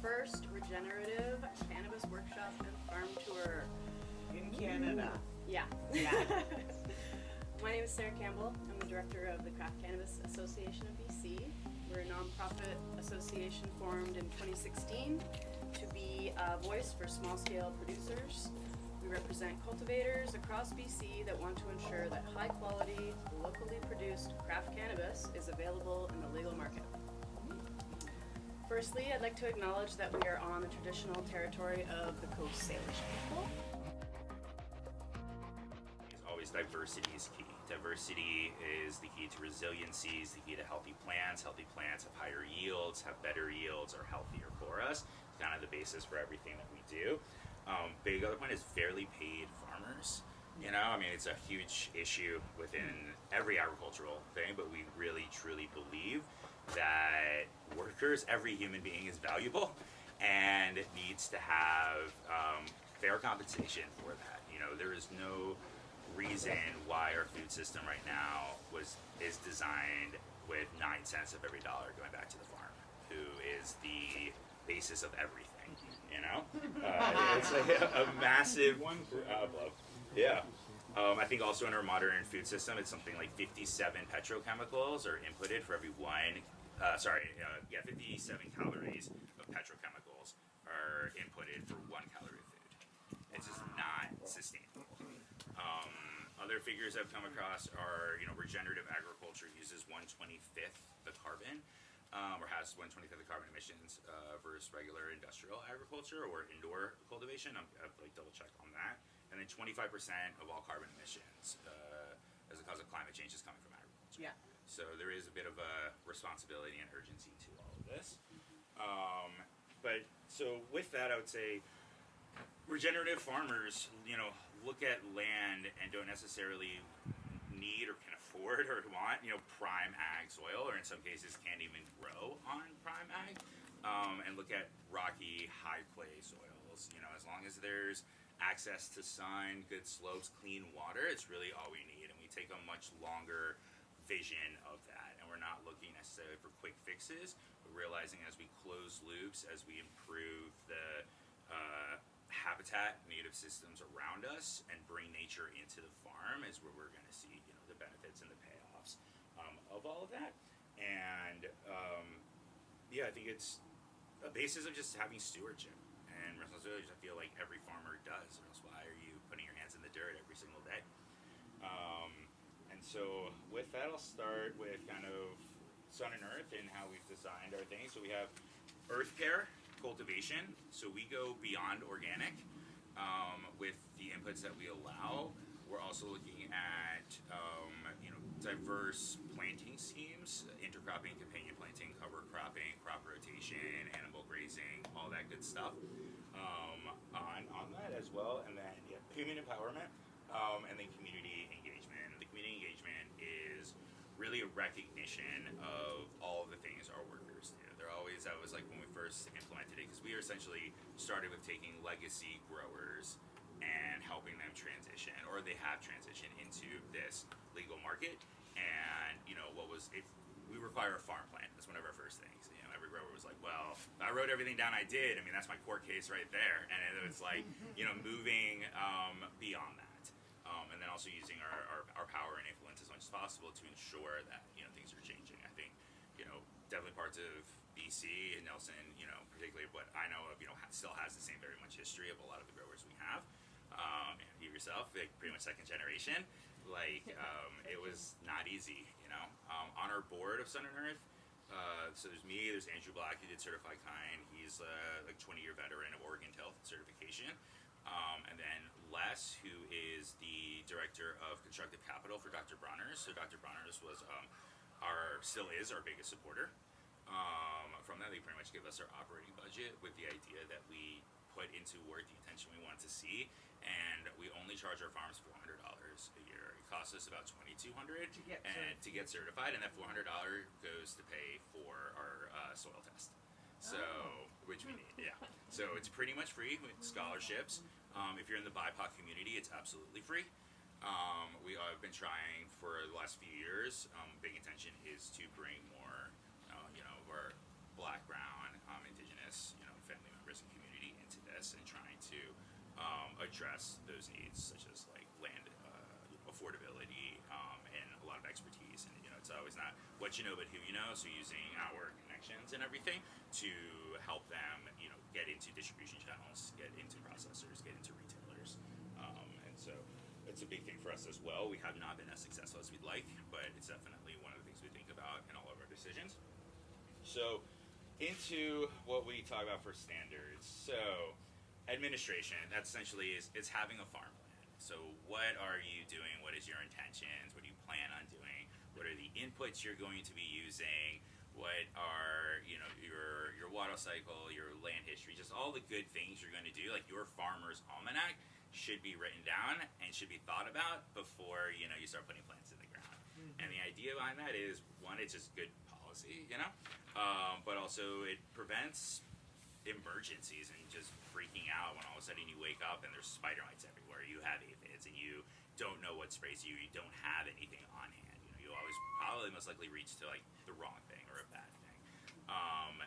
first Regenerative Cannabis Workshop and Farm Tour. In Canada. Yeah. My name is Sarah Campbell. I'm the director of the Craft Cannabis Association of BC. We're a nonprofit association formed in 2016 to be a voice for small-scale producers. We represent cultivators across BC that want to ensure that high-quality, locally produced craft cannabis is available in the legal market. Firstly, I'd like to acknowledge that we are on the traditional territory of the Coast Salish people. Always diversity is key. Diversity is the key to resiliency, is the key to healthy plants. Healthy plants have higher yields, have better yields, are healthier for us. It's kind of the basis for everything that we do. Big other point is fairly paid farmers. You know, I mean, it's a huge issue within every agricultural thing, but we really truly believe that workers, every human being is valuable and needs to have fair compensation for that. You know, there is no reason why our food system right now is designed with 9 cents of every dollar going back to the farm, who is the basis of everything. You know, it's a massive yeah. I think also in our modern food system, it's something like 57 petrochemicals are inputted for every 57 calories of petrochemicals are inputted for 1 calorie of food. It's just not sustainable. Other figures I've come across are, regenerative agriculture uses 1/25th the carbon, or has 1/25th the carbon emissions versus regular industrial agriculture or indoor cultivation. I've double check on that. And then 25% of all carbon emissions as a cause of climate change is coming from agriculture. Yeah. So there is a bit of a responsibility and urgency to all of this. But so with that, I would say regenerative farmers, look at land and don't necessarily need or can afford or want, prime ag soil, or in some cases can't even grow on prime ag, and look at rocky, high clay soils. As long as there's access to sun, good slopes, clean water, it's really all we need. And we take a much longer vision of that. And we're not looking necessarily for quick fixes, but realizing as we close loops, as we improve the habitat, native systems around us, and bring nature into the farm is where we're going to see, the benefits and the payoffs of all of that. And I think it's a basis of just having stewardship and responsibility. I feel like every farmer does, or else why are you putting your hands in the dirt every single day? And so with that, I'll start with kind of Sun and Earth and how we've designed our things. So we have earth care cultivation. So we go beyond organic with the inputs that we allow. We're also looking at diverse planting schemes, intercropping, companion planting, cover cropping, crop rotation, animal grazing, all that good stuff on that as well. And then human empowerment and then community engagement. The community engagement is really a recognition of all of the things our workers do. That was like when we first implemented it, because we essentially started with taking legacy growers and helping them transition, or they have transitioned into this legal market. And we require a farm plan. That's one of our first things. Every grower was like, well, I wrote everything down I did. I mean, that's my court case right there. And it was like, moving beyond that. And then also using our power and influence as much as possible to ensure that, things are changing. I think, definitely parts of BC and Nelson, particularly what I know of, still has the same very much history of a lot of the growers we have. You yourself, pretty much second generation, it was not easy, on our board of Sun and Earth. So there's me, there's Andrew Black, who did Certified Kind. He's a 20-year veteran of Oregon Health certification. And then Les, who is the director of constructive capital for Dr. Bronner's. So Dr. Bronner's was still is our biggest supporter. From that, they pretty much give us our operating budget with the idea that we put into work the intention we want to see, and we only charge our farms $400 a year. It costs us about $2,200 to get certified, and that $400 goes to pay for our soil test. So, which we need, yeah. So it's pretty much free with scholarships. If you're in the BIPOC community, it's absolutely free. We have been trying for the last few years. Big intention is to bring more, our Black, Brown, Indigenous, farmers and community into this and trying to address those needs, such as like land affordability and a lot of expertise. And it's always not what you know, but who you know. So using our connections and everything to help them, get into distribution channels, get into processors, get into retailers, and so it's a big thing for us as well. We have not been as successful as we'd like, but it's definitely one of the things we think about in all of our decisions. So into what we talk about for standards. So administration, that essentially is having a farm plan. So what are you doing? What is your intentions? What do you plan on doing? What are the inputs you're going to be using? What are your water cycle, your land history, just all the good things you're going to do. Like your farmer's almanac should be written down and should be thought about before you start putting plants in the ground. And the idea behind that is, one, it's just good policy, but also it prevents emergencies and just freaking out when all of a sudden you wake up and there's spider mites everywhere. You have aphids and you don't know what sprays you. You don't have anything on hand. You always probably most likely reach to like the wrong thing or a bad thing.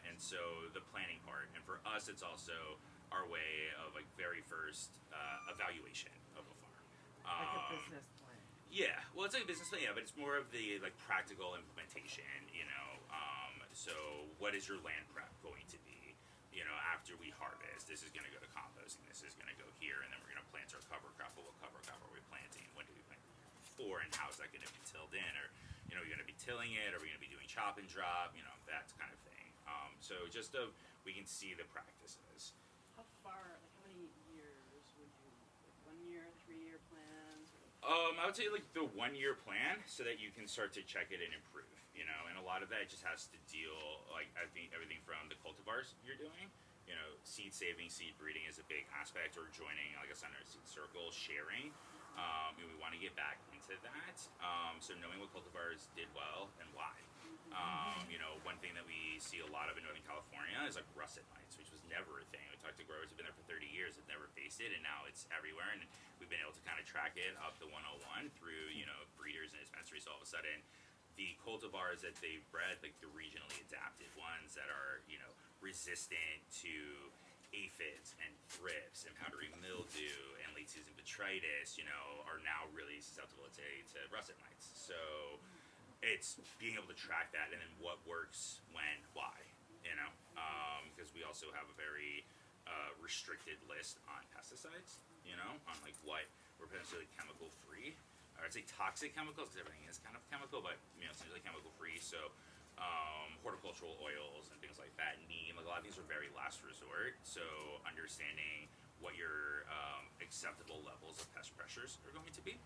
And so the planning part, and for us, it's also our way of like very first evaluation of a farm. Like a business plan. Yeah, well, it's like a business plan, yeah, but it's more of the like practical implementation. So what is your land prep going to be? After we harvest, this is going to go to composting. This is going to go here, and then we're going to plant our cover crop. What cover crop are we planting? When do we plant for, and how is that going to be tilled in? Or are you going to be tilling it? Are we going to be doing chop and drop? That kind of thing. So just we can see the practices. How many years would you, 1 year, 3-year plans? I would say like the 1-year plan, so that you can start to check it and improve. And a lot of that just has to deal, like I think everything from the cultivars you're doing. Seed saving, seed breeding is a big aspect, or joining like a center seed circle, sharing. We want to get back into that. So knowing what cultivars did well and why. One thing that we see a lot of in Northern California is like russet mites, which was never a thing. We talked to growers who've been there for 30 years, have never faced it, and now it's everywhere. And we've been able to kind of track it up the 101 through breeders and dispensaries. So all of a sudden, the cultivars that they've bred, like the regionally adapted ones that are resistant to aphids and thrips and powdery mildew and late season botrytis, are now really susceptible, let's say, to russet mites. So it's being able to track that, and then what works when, why, because we also have a very restricted list on pesticides, on like what we're potentially chemical free. Or I'd say toxic chemicals, because everything is kind of chemical, but essentially chemical free. So horticultural oils and things like that, neem, like a lot of these are very last resort. So understanding what your acceptable levels of pest pressures are going to be.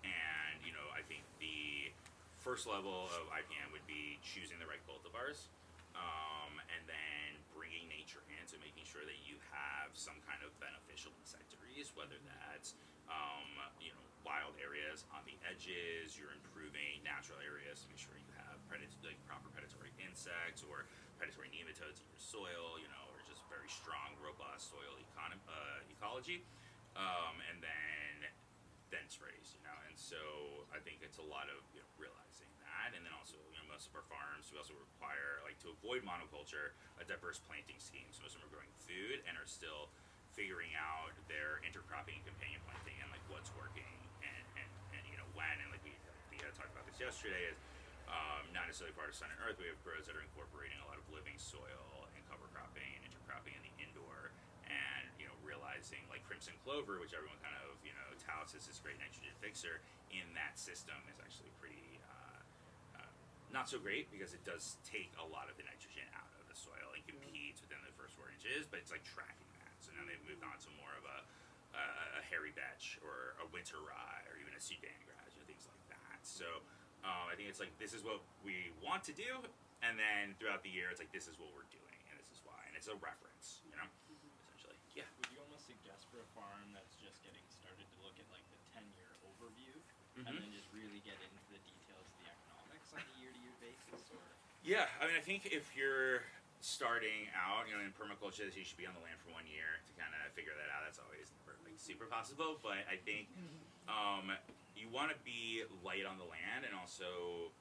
And I think the first level of IPM would be choosing the right cultivars, and then bringing nature in, so making sure that you have some kind of beneficial insectaries, whether that's wild areas on the edges. You're improving natural areas to make sure you have proper predatory insects or predatory nematodes in your soil, or just very strong, robust soil ecology, and then sprays, and so I think it's a lot of realizing that, and then also most of our farms, we also require to avoid monoculture, a diverse planting scheme. So most of them are growing food and are still figuring out their intercropping and companion planting and what's working and when, and we had talked about this yesterday, is not necessarily part of Sun and Earth. We have grows that are incorporating a lot of living soil and cover cropping and intercropping in the indoor, and realizing crimson clover, which everyone kind of touts as this great nitrogen fixer, in that system is actually pretty not so great, because it does take a lot of the nitrogen out of the soil and competes within the first 4 inches, but it's tracking that. So now they've moved on to more of a hairy vetch or a winter rye or even a Sudan grass, things like that. So I think it's this is what we want to do, and then throughout the year it's this is what we're doing and this is why, and it's a reference, essentially. Yeah. Would you almost suggest for a farm that's just getting started to look at the 10-year overview, and then just really get into the details of the economics on a year-to-year basis, or? Yeah, I think if you're starting out, in permaculture, you should be on the land for 1 year to kind of figure that out. That's always never super possible, but I think you want to be light on the land, and also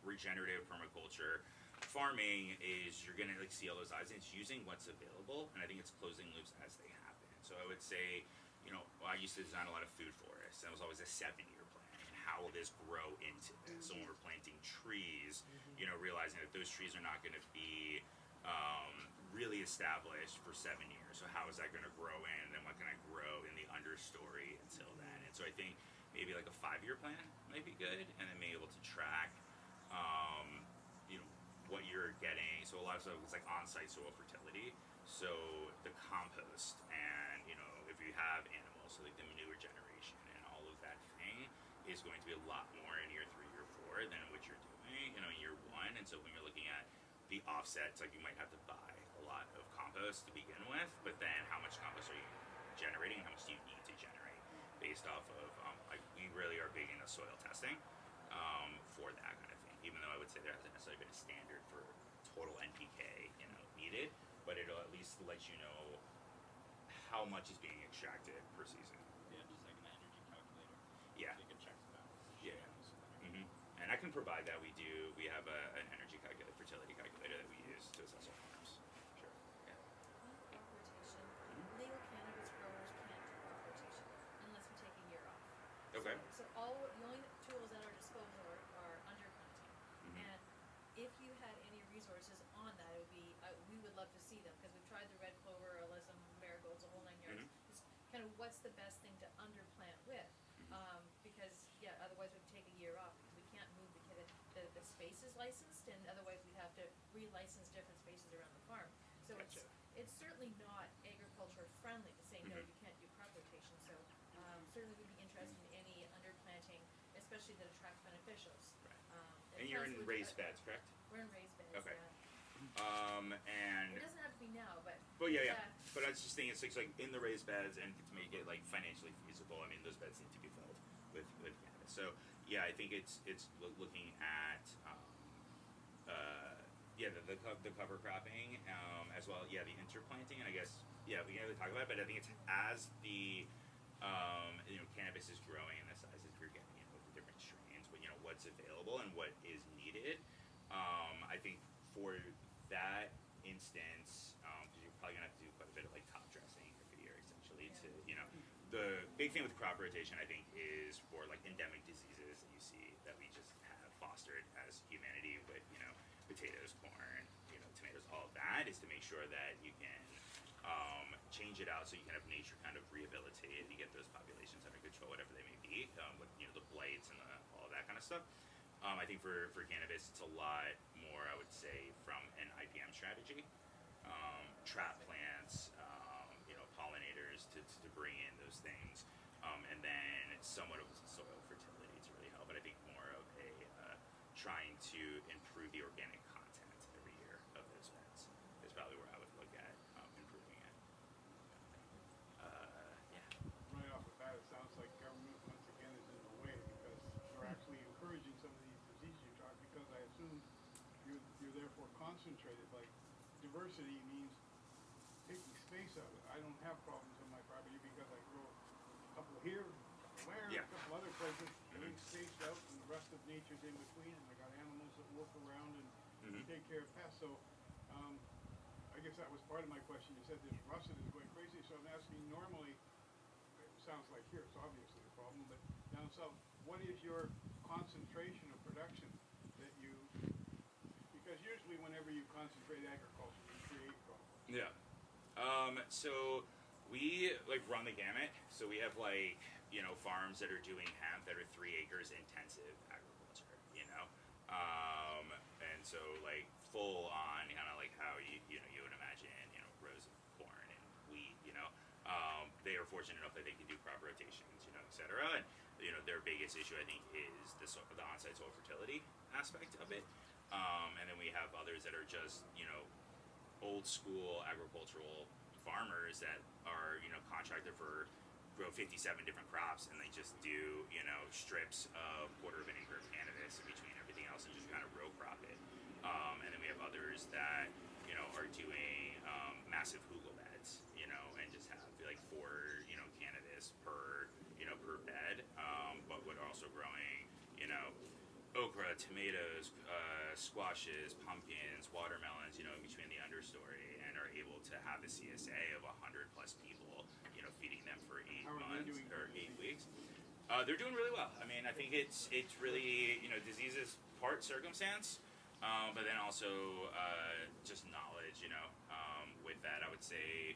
regenerative permaculture farming is you're gonna like see all those odds, and it's using what's available, and I think it's closing loops as they happen. So I would say, I used to design a lot of food forests, and it was always a 7-year plan. And how will this grow into this? So when we're planting trees, realizing that those trees are not gonna be really established for 7 years. So how is that gonna grow in, and then what can I grow in the understory until then? And so I think maybe like a 5-year plan might be good, and then being able to track what you're getting. So a lot of stuff is like on-site soil fertility. So the compost, and if you have animals, so like the manure generation and all of that thing is going to be a lot more in year 3, year 4 than what you're doing, in year 1. And so when you're looking at the offsets, like you might have to buy a lot of compost to begin with, but then how much compost are you generating? How much do you need to generate based off of like we really are big into soil testing for that kind of thing. Even though I would say there hasn't necessarily been a standard for total NPK needed, but it'll at least let you know how much is being extracted per season. Yeah, just like an energy calculator. Yeah. So you can check the balance. Yeah. And I can provide that. We have an energy calculator, fertility calculator that we use to assess our farms. Sure. Yeah. On crop rotation, legal cannabis growers can't do crop rotation unless we take a year off. Okay. So the only tools at our disposal are underplanting. And if you had any resources on that, it would be we would love to see them, because we've tried the red clover, alyssum, marigolds, the whole 9 yards. Just kind of what's the best thing to underplant with? Because otherwise we'd take a year off, because we can't move the space is licensed, and otherwise we'd have to relicense different spaces around the farm. So Gotcha. it's certainly not agriculture friendly to say no, you can't do crop rotation. So certainly we'd be interested in any underplanting, especially that attracts beneficials. And you're in raised beds, correct? We're in raised beds. Okay. And it doesn't have to be now, but yeah. But I was just thinking, it's like in the raised beds, and to make it like financially feasible. I mean, those beds need to be filled with cannabis. So yeah, I think it's looking at the cover cropping as well. Yeah, the interplanting, and I guess we can really talk about it. But I think it's as the cannabis is growing in the sizes you're getting with the different strains, but what's available and what is needed. I think for that instance, because you're probably gonna have to do quite a bit of like top dressing every year, essentially. To the big thing with crop rotation, I think, is for like endemic diseases that you see that we just have fostered as humanity with potatoes, corn, tomatoes, all of that, is to make sure that you can change it out so you can have nature kind of rehabilitate it. You get those populations under control, whatever they may be, with the blights and all of that kind of stuff. I think for cannabis, it's a lot more, I would say, from an IPM strategy, trap plants, pollinators to bring in those things, and then somewhat of soil fertility to really help. But I think more of a trying to improve the organic content every year of those beds is probably where I would look at improving it. Right off the bat, it sounds like government once again is in the way, because you're actually encouraging some of these diseases you talk, because I assume you're therefore concentrated. Like diversity means taking space out of it. I don't have problems on my property because I grow a couple here, a couple there, a couple other places, everything's spaced out, and the rest of nature's in between, and I got animals that work around and take care of pests. So I guess that was part of my question. You said this russet is going crazy, so I'm asking, normally, it sounds like here it's obviously a problem, but down south, what is your concentration of production that you, because usually whenever you concentrate agriculture, you create problems. Yeah. So we run the gamut. So we have farms that are doing hemp that are 3 acres intensive agriculture, and so full on kind of like how you would imagine, rows of corn and wheat, they are fortunate enough that they can do crop rotations, et cetera. And their biggest issue, I think, is the on-site soil fertility aspect of it. And then we have others that are just old school agricultural farmers that are contracted for grow 57 different crops, and they just do strips of quarter of an acre of cannabis in between everything else and just kind of row crop it. And then we have others that are doing massive hugel beds, and just have 4 cannabis per per bed, but would also growing okra, tomatoes, squashes, pumpkins, watermelons, you know, in between the understory, and are able to have a CSA of 100 plus people, you know, feeding them for 8 How are they months doing or for 8 disease? weeks. They're doing really well. I mean, I think it's really, you know, disease is part circumstance, but then also just knowledge, you know. With that, I would say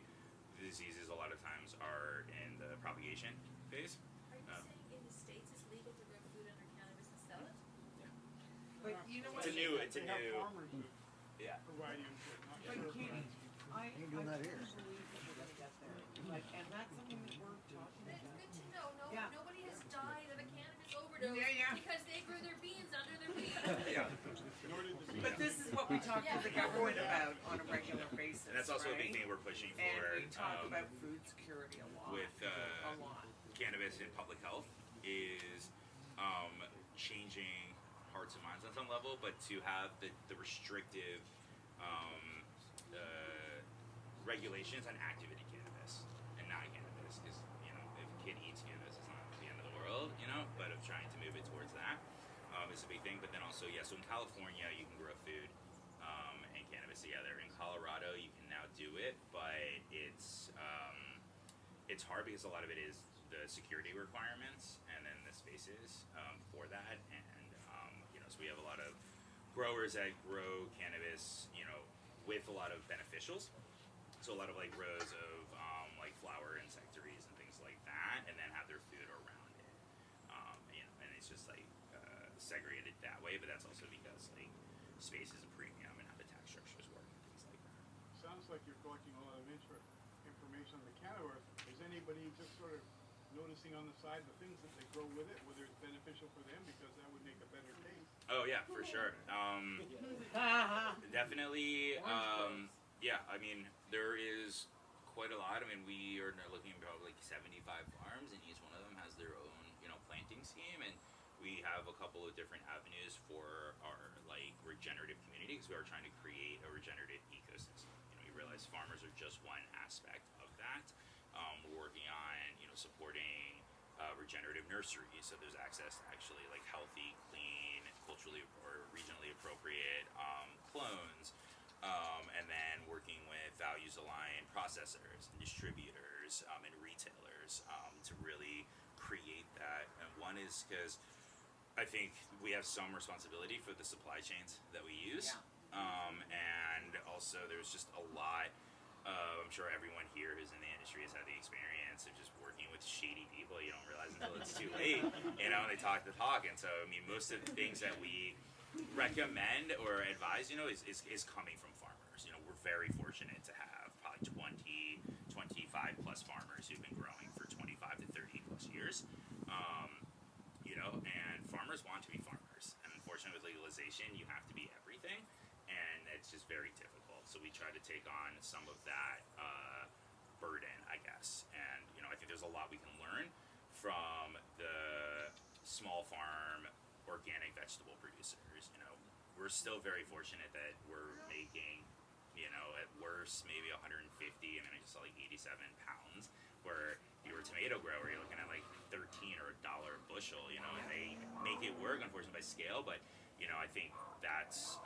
the diseases a lot of times are in the propagation phase. Are you saying in the States it's legal to grow food under cannabis and sell it? But you know what? It's a new, They have farmers who yeah. provide input, not But sure. Katie, I doing that here. truly believe that we're gonna get there. Like, and that's something that we're talking It's about. good to know, Yeah. nobody has died of a cannabis overdose Yeah. because they grew their beans under their feet. Yeah. Nor did the But this is what we talk to the government about on a regular basis, And that's also a big right? thing we're pushing for. And we talk about food security a lot. with a lot. cannabis in public health is changing hearts and minds on some level, but to have the restrictive regulations on activity cannabis and non-cannabis, because you know if a kid eats cannabis, it's not the end of the world, you know. But of trying to move it towards that is a big thing. But then also, yeah, so in California you can grow food and cannabis together. In Colorado you can now do it, but it's hard because a lot of it is the security requirements and then the spaces for that, and you know, so we have a lot of growers that grow cannabis, you know, with a lot of beneficials. So a lot of like rows of like flower insectaries and things like that, and then have their food around it. You know, and it's just like segregated that way, but that's also because like space is a premium and how the tax structures work and things like that. Sounds like you're collecting a lot of information on the cannabis. Is anybody just sort of noticing on the side the things that they grow with it, whether it's beneficial for them, because that would make a better taste? Oh yeah, for sure. Definitely. Yeah, I mean there is quite a lot. I mean we are looking at probably like 75 farms, and each one of them has their own, you know, planting scheme, and we have a couple of different avenues for our like regenerative community, because we are trying to create a regenerative ecosystem. You know, you realize farmers are just one aspect of that. We're working on, you know, supporting regenerative nurseries, so there's access to actually like healthy, clean, culturally or regionally appropriate clones, and then working with values aligned processors and distributors and retailers to really create that. And one is because I think we have some responsibility for the supply chains that we use, and also there's just a lot. I'm sure everyone here who's in the industry has had the experience of just working with shady people. You don't realize until it's too late, you know, and they talk the talk. And so, I mean, most of the things that we recommend or advise, you know, is coming from farmers. You know, we're very fortunate to have probably 25 plus farmers who've been growing for 25 to 30 plus years. You know, and farmers want to be farmers. And unfortunately, with legalization, you have to be everything, and it's just very difficult. So we try to take on some of that burden, I guess. And you know, I think there's a lot we can learn from the small farm organic vegetable producers. You know, we're still very fortunate that we're making, you know, at worst maybe 150. I mean, I just saw like 87 pounds. Where if you're a tomato grower, you're looking at like 13 or $1 a bushel. You know, and they make it work, unfortunately, by scale. But you know, I think that's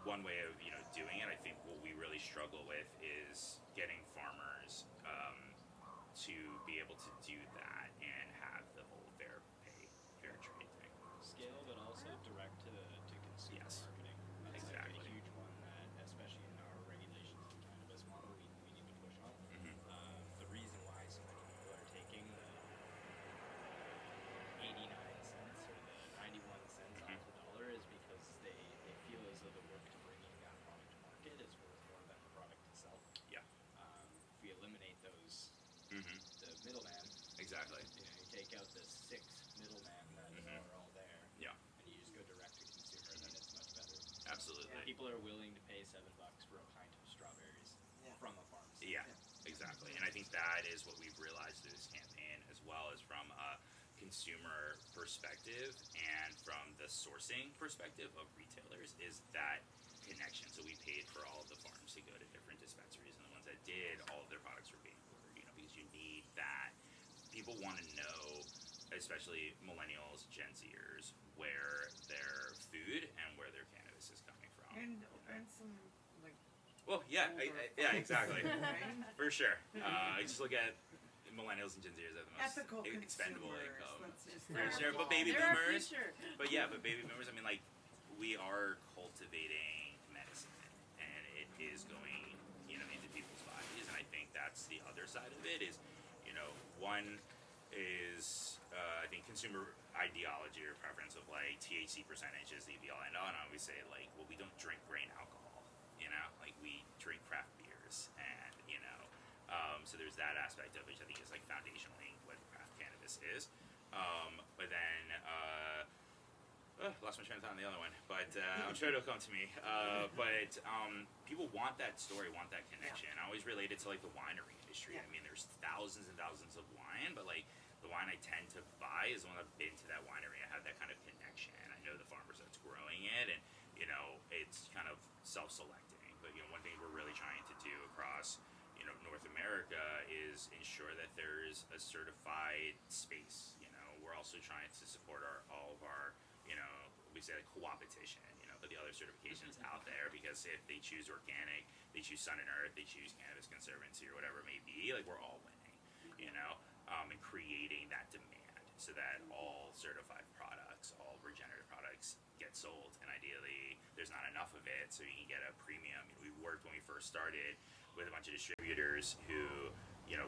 one way of, you know, doing it. I think what we really struggle with is getting farmers to be able to do that and have the whole fair pay, fair trade thing. Scale, but also direct to consumer Yes. marketing. That's Exactly. like a huge one that, especially in our regulations of the cannabis model, we need to push on. The reason why so many people are taking the 89 cents or the 91 cents off the dollar is because they feel as though the work to bringing that product to market is worth more than the product itself. Yeah. If we eliminate those, Mm-hmm. the middleman, Exactly. you know, you take out the 6 middlemen that are all there, Yeah. and you just go direct to consumer, then it's much better. Absolutely. People are willing to pay $7 for a pint of strawberries from a pharmacy. Yeah, exactly. And I think that is what we've realized through this campaign, as well as from a consumer perspective and from the sourcing perspective of retailers, is that connection. So we paid for all of the farms to go to different dispensaries, and the ones that did, all of their products were being ordered, you know, because you need that. People want to know especially millennials, Gen Zers, where their food and where their cannabis is coming from. And some, like, Well, yeah, yeah, exactly, right? for sure. I just look at millennials and Gen Zers as the most Ethical expendable consumers, income. let's just For say. sure, but baby They're our boomers. future. But yeah, but baby boomers. I mean, like, we are cultivating medicine, and it is going, into people's bodies. And I think that's the other side of it. Is, one is I think consumer ideology or preference of like THC percentage is the be all end all, and I always say like, well, we don't drink grain alcohol, like we drink craft beers, and so there's that aspect of which I think is like foundationally what craft cannabis is. But then lost my train of thought on the other one, but I'm sure it'll come to me. But people want that story, want that connection. I always relate it to like the winery industry. I mean, there's thousands and thousands of wine, but like the wine I tend to buy is the one I've been to that winery. I have that kind of connection. I know the farmers that's growing it, and it's kind of self-selecting. But one thing we're really trying to do across North America is ensure that there's a certified space. We're also trying to support all of our we say like co-opetition, but the other certifications out there, because if they choose organic, they choose Sun and Earth, they choose Cannabis Conservancy or whatever it may be, like we're all winning, and creating that demand so that all certified products, all regenerative products get sold, and ideally there's not enough of it so you can get a premium. We worked when we first started with a bunch of distributors who,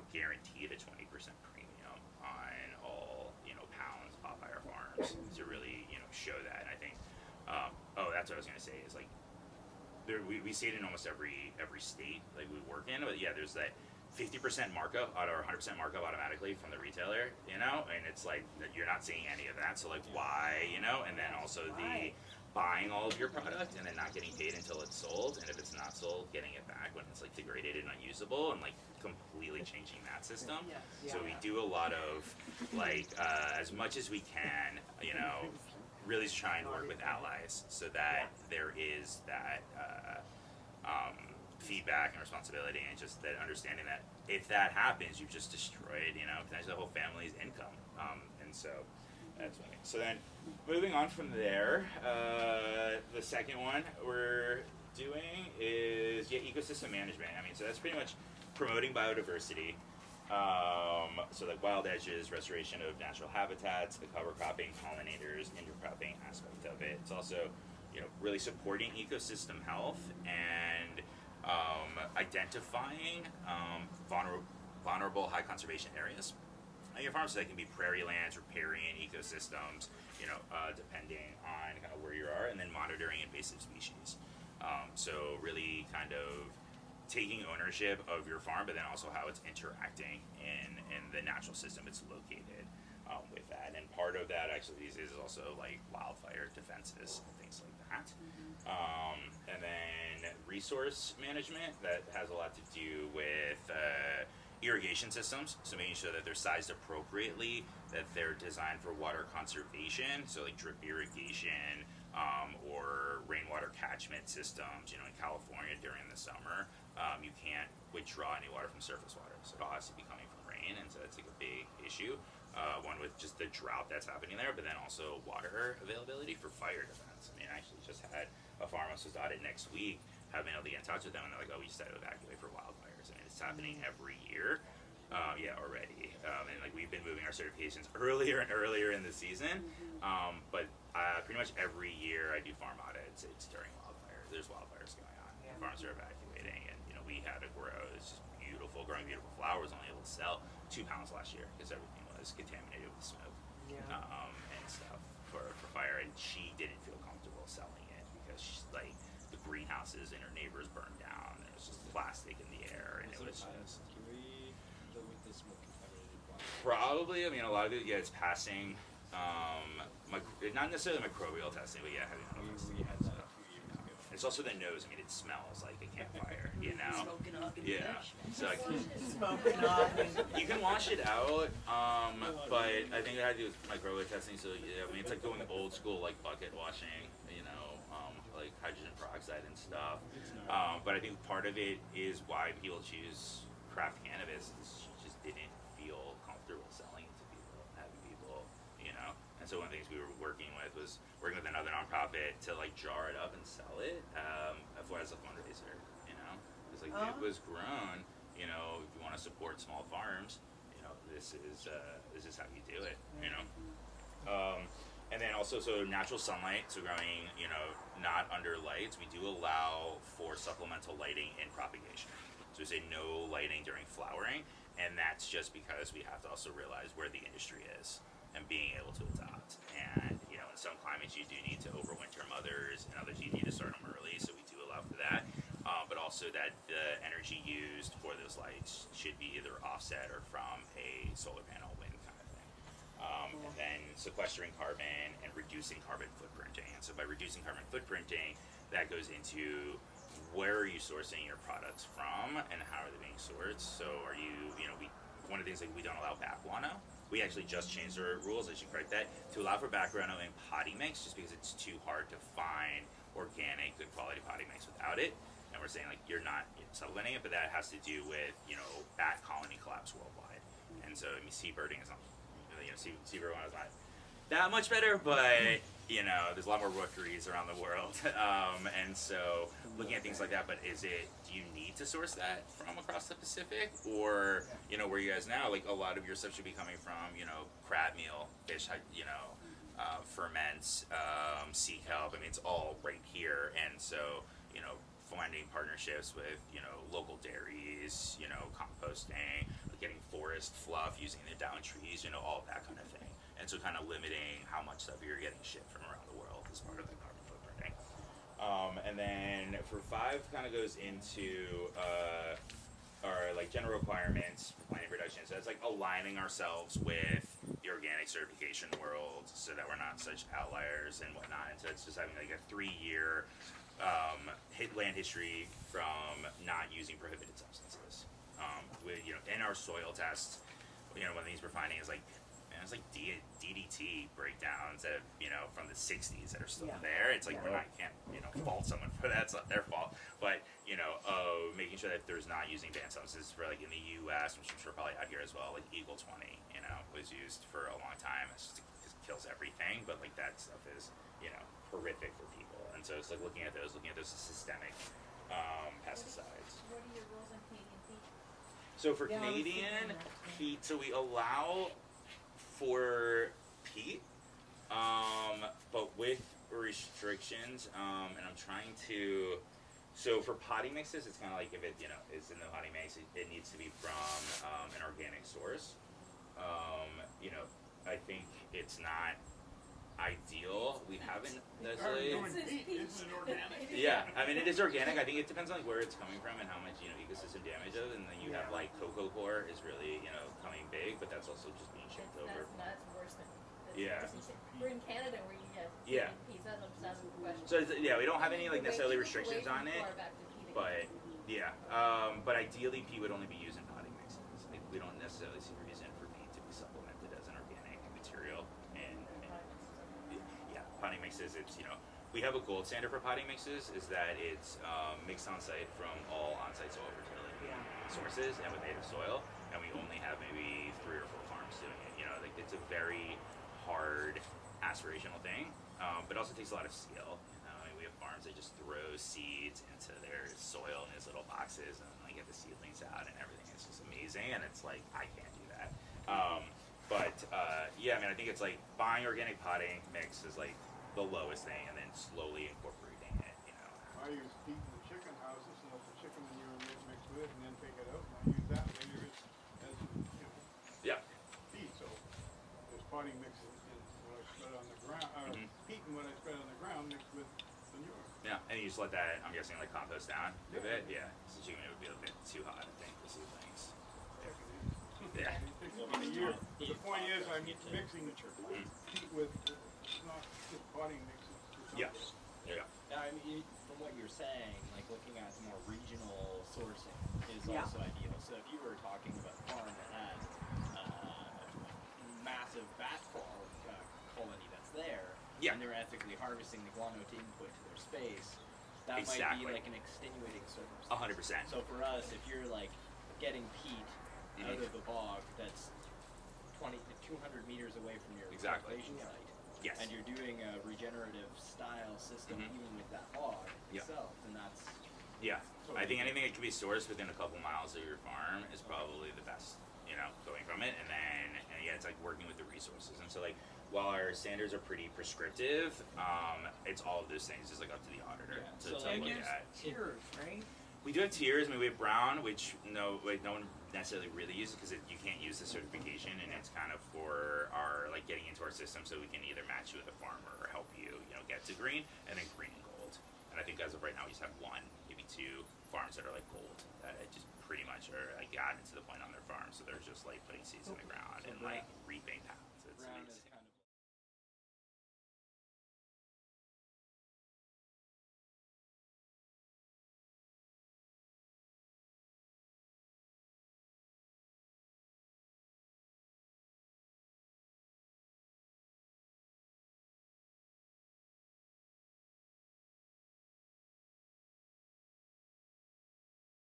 guaranteed a 20% premium on all, pounds bought by our farms to really, show that. And I think, that's what I was gonna say is like, we see it in almost every state like we work in, but yeah, there's that 50% markup or 100% markup automatically from the retailer, and it's like you're not seeing any of that. So like, why, and then also the buying all of your product and then not getting paid until it's sold, and if it's not sold, getting it back when it's like degraded and unusable, and like completely changing that system. So we do a lot of like as much as we can, really try and work with allies so that there is that feedback and responsibility, and just that understanding that if that happens, you've just destroyed, potentially the whole family's income. And so that's one thing. So then moving on from there, the second one we're doing is ecosystem management. I mean, so that's pretty much promoting biodiversity. So like wild edges, restoration of natural habitats, the cover cropping, pollinators, intercropping aspect of it. It's also, really supporting ecosystem health and identifying vulnerable high conservation areas on your farm, so that can be prairie lands, riparian ecosystems, depending on kind of where you are, and then monitoring invasive species. So really kind of taking ownership of your farm, but then also how it's interacting in the natural system it's located with that. And part of that actually these days is also like wildfire defenses and things like that. And then resource management, that has a lot to do with irrigation systems, so making sure that they're sized appropriately, that they're designed for water conservation, so like drip irrigation, or rainwater catchment systems. In California during the summer, you can't withdraw any water from surface water, so it all has to be coming from rain, and so that's like a big issue. One with just the drought that's happening there, but then also water availability for fire defense. I mean, I actually just had a farm I was supposed to audit next week, haven't been able to get in touch with them, and they're like, oh, we just had to evacuate for wildfires. I mean, it's happening every year. Already. And like we've been moving our certifications earlier and earlier in the season. But pretty much every year I do farm audits. It's during wildfires. There's wildfires going on. Yeah. Farms are evacuating, and we had to grow. It's just beautiful, growing beautiful flowers. Only able to sell 2 pounds last year because everything was contaminated with smoke and stuff for fire. And she didn't feel comfortable selling it because like the greenhouses and her neighbors burned down. There was just plastic in the air, and it was just. With the smoke contaminated water? Probably. I mean, a lot of it, it's passing, not necessarily microbial testing, but having We had that a few years ago. It's also the nose. I mean, it smells like a campfire, Smoking up in the bush. So Smoking up. you can wash it out, but I think it had to do with microbial testing. So I mean, it's like going old school, like bucket washing, like hydrogen peroxide and stuff. But I think part of it is why people choose craft cannabis. Is she just didn't feel comfortable selling it to people, having people so one of the things we were working with another nonprofit to like jar it up and sell it as a fundraiser. You know, it's like it was grown. You know, if you want to support small farms, you know, this is how you do it. You know. And then also, so natural sunlight, so growing, you know, not under lights, we do allow for supplemental lighting in propagation. So we say no lighting during flowering, and that's just because we have to also realize where the industry is and being able to adopt. And, you know, in some climates you do need to overwinter mothers, and others you need to start them early, so we do allow for that. But also that the energy used for those lights should be either offset or from a solar panel, wind kind of thing. And then sequestering carbon and reducing carbon footprinting. And so by reducing carbon footprinting, that goes into where are you sourcing your products from and how are they being sourced. So are you, one of the things like we don't allow back guano. We actually just changed our rules, I should correct that, to allow for back guano in potting mix just because it's too hard to find organic, good quality potting mix without it. And we're saying like you're not supplementing it, but that has to do with, bat colony collapse worldwide. And so seabirding is not, seabird guano is not that much better, but there's a lot more rookeries around the world, and so looking at things like that. But do you need to source that from across the Pacific, or where you guys now, like a lot of your stuff should be coming from crab meal, fish, ferments, sea kelp. I mean, it's all right here, and so finding partnerships with local dairies, composting, getting forest fluff, using the down trees, all of that kind of thing. And so kind of limiting how much stuff you're getting shipped from around the world as part of the carbon footprinting. And then for 5 kind of goes into our like general requirements for planting production. So it's like aligning ourselves with the organic certification world so that we're not such outliers and whatnot. And so it's just having like a 3-year land history from not using prohibited substances. With in our soil tests, one of the things we're finding is like, it's like DDT breakdowns that from the 60s that are still there. It's like can't fault someone for that. It's not their fault. But making sure that there's not using banned substances for like in the U.S., which I'm sure probably out here as well. Like Eagle 20, was used for a long time. It's just it kills everything. But like that stuff is horrific for people. And so it's like looking at those as systemic pesticides. What are your rules on Canadian peat? So for Canadian peat, so we allow for peat, but with restrictions, and I'm trying to, so for potting mixes, it's kind of like if it, is in the potting mix, it needs to be from an organic source. I think it's not ideal. We haven't necessarily. Is it organic? Yeah, I mean it is organic. I think it depends on where it's coming from and how much ecosystem damage is, and then you have like cocoa core is really coming big, but that's also just being shipped over. That's worse than. Yeah. We're in Canada where you get peas. That's what I'm asking the question. So we don't have any like necessarily restrictions on it, Far back to peat but again. but ideally peat would only be used in potting mixes. Like we don't necessarily see a reason for peat to be supplemented as an organic material. And potting mixes, it's we have a gold standard for potting mixes is that it's mixed on site from all on site soil fertility sources and with native soil, and we only have maybe 3 or 4 farms doing it. Like it's a very hard aspirational thing, but also takes a lot of skill. We have farms that just throw seeds into their soil in these little boxes and like get the seedlings out and everything. It's just amazing, and it's like I can't do that. I think it's like buying organic potting mix is like the lowest thing, and then slowly incorporating it. I use peat in the chicken houses, so if the chicken manure mixed with it, and then take it out, and I use that later as peat. So there's potting mix in what I spread on the ground, peat and what I spread on the ground mixed with manure. Yeah, and you just let that, I'm guessing, like compost down a bit. Yeah, so chicken would be a bit too hot, I think, for seedlings. Yeah. The point is, I'm mixing peat with not just potting mixes. Yeah. Yeah. I mean, from what you're saying, like looking at more regional sourcing is also ideal. So if you were talking about a farm that has a massive bat colony that's there, and they're ethically harvesting the guano to input to their space, that might be like an extenuating circumstance. 100%. So for us, if you're like getting peat out of the bog that's 200 meters away from your cultivation site, Yes. and you're doing a regenerative style system even with that hog Yeah. itself, then that's Yeah, I think anything that can be sourced within a couple miles of your farm is probably the best, going from it. And then, it's like working with the resources. And so, like, while our standards are pretty prescriptive, it's all of those things is like up to the auditor to So, look like, at. Tiers, right? We do have tiers. I mean, we have brown, which no one necessarily really uses because you can't use the certification, and it's kind of for our like getting into our system, so we can either match you with a farmer or help you, get to green, and then green and gold. And I think as of right now, we just have one, maybe two farms that are like gold that just pretty much are like gotten to the point on their farm, so they're just like putting seeds in the ground So and like reaping pounds. It's brown amazing.